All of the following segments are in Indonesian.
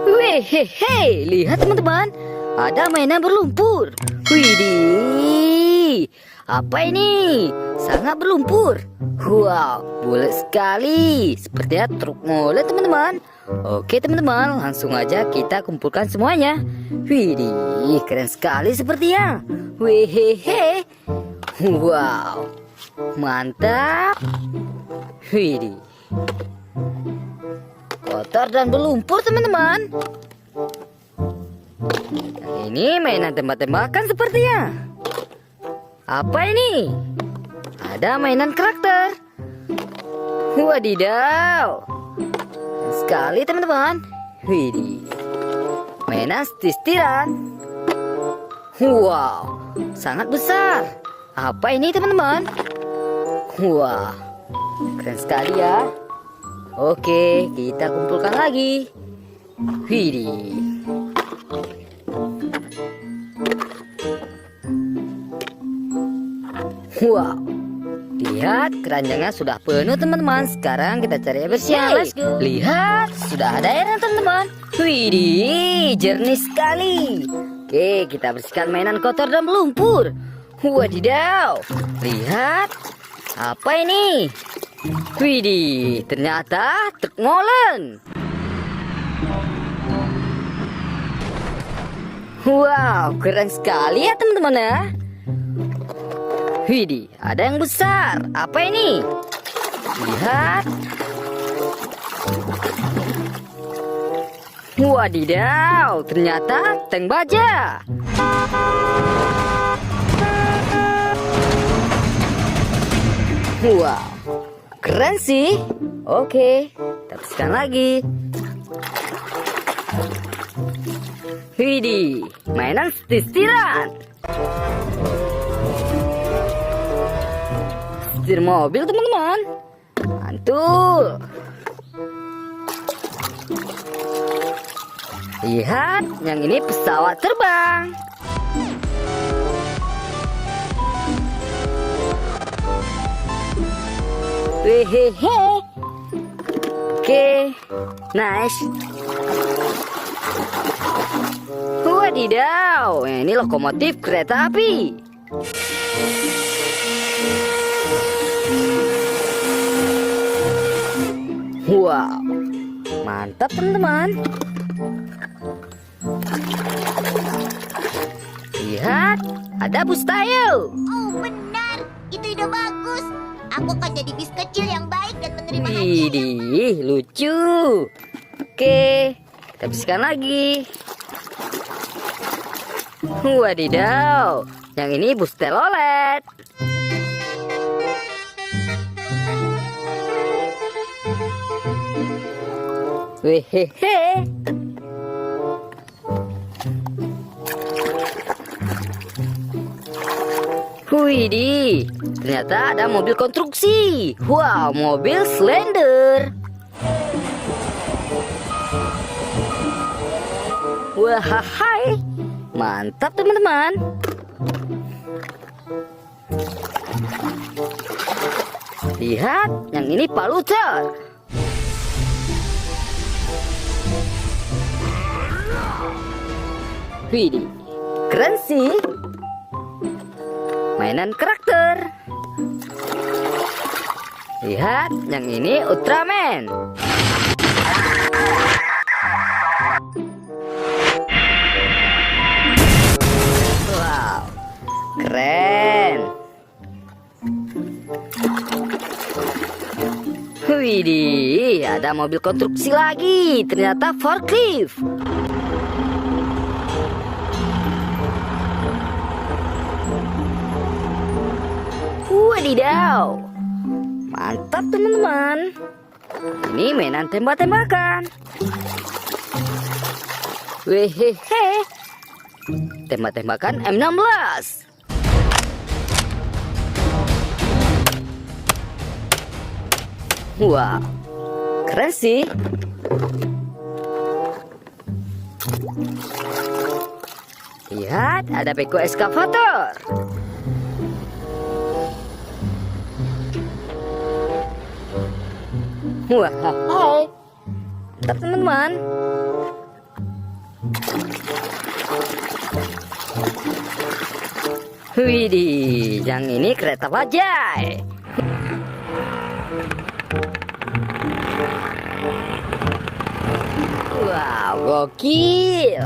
Wehehe, lihat teman-teman, ada mainan berlumpur. Widih, apa ini? Sangat berlumpur. Wow, bulat sekali, sepertinya truk molen teman-teman. Oke teman-teman, langsung aja kita kumpulkan semuanya. Widih, keren sekali sepertinya. Wehehe, wow, mantap. Widih, kotor dan berlumpur teman-teman. Yang ini mainan tembak-tembakan sepertinya. Apa ini? Ada mainan karakter. Wadidaw, sekali teman-teman. Widih, mainan stistiran. Wow, sangat besar. Apa ini teman-teman? Wah, keren sekali ya. Oke, kita kumpulkan lagi. Widih, wow, lihat keranjangnya sudah penuh teman-teman. Sekarang kita cari air bersih. Let's go. Lihat, sudah ada airnya teman-teman. Widih, jernih sekali. Oke, kita bersihkan mainan kotor dan berlumpur. Wadidaw, lihat, apa ini? Widih, ternyata truk molen. Wow, keren sekali ya teman-teman ya. Widih, ada yang besar. Apa ini? Lihat. Wadidaw, ternyata tank baja. Wow, keren sih. Oke, kita bersihkan lagi. Widih, mainan stistiran. Setir mobil teman-teman. Mantul. Lihat, yang ini pesawat terbang. Wehehe. Oke, nice. Wadidaw, ini lokomotif kereta api. Wow, mantap teman-teman. Lihat, ada bus tayo. Oh benar, itu ide bagus. Aku akan jadi bis kecil yang baik dan menerima hadiah. Widih, lucu. Oke, kita bersihkan lagi. Wadidaw, yang ini bus telolet. Wehehe. Widih, ternyata ada mobil konstruksi. Wow, mobil Slender. Wahai, mantap teman-teman. Lihat, yang ini palucer. Widih, keren sih. Mainan karakter. Lihat, yang ini Ultraman. Wow, keren. Widih, ada mobil konstruksi lagi. Ternyata forklift. Wadidaw, mantap teman-teman. Ini mainan tembak-tembakan. Wehehe, tembak-tembakan M16. Wah, keren sih. Lihat, ada beko eskavator. Wah, hai. Mantap teman-teman. Widih, yang ini kereta bajai. Wow, gokil.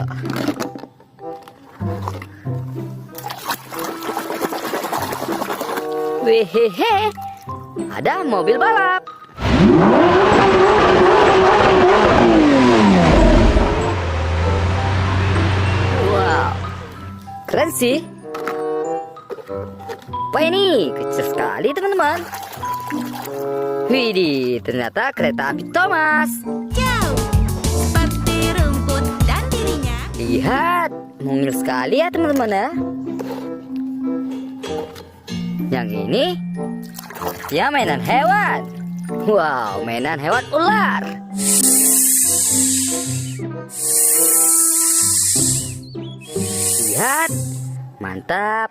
Wehehe, ada mobil balap. Wow, keren sih. Wah, ini kecil sekali teman-teman. Widih, ternyata kereta api Thomas. Jauh, seperti rumput dan dirinya. Lihat, mungil sekali ya teman-teman ya. Yang ini, ya mainan hewan. Wow, mainan hewan ular. Lihat, mantap.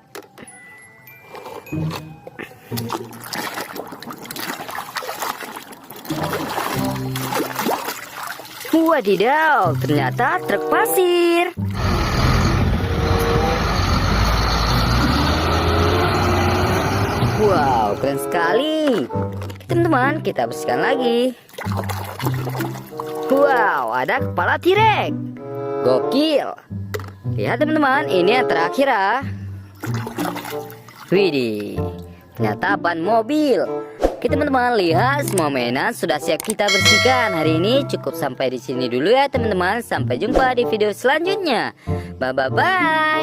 Wadidaw, ternyata truk pasir. Wow, keren sekali. Teman-teman, kita bersihkan lagi. Wow, ada kepala T-Rex. Gokil. Lihat teman-teman, ini yang terakhir ah. Widih, ternyata ban mobil. Oke teman-teman, lihat semua mainan sudah siap kita bersihkan. Hari ini cukup sampai di sini dulu ya teman-teman. Sampai jumpa di video selanjutnya. Bye bye bye.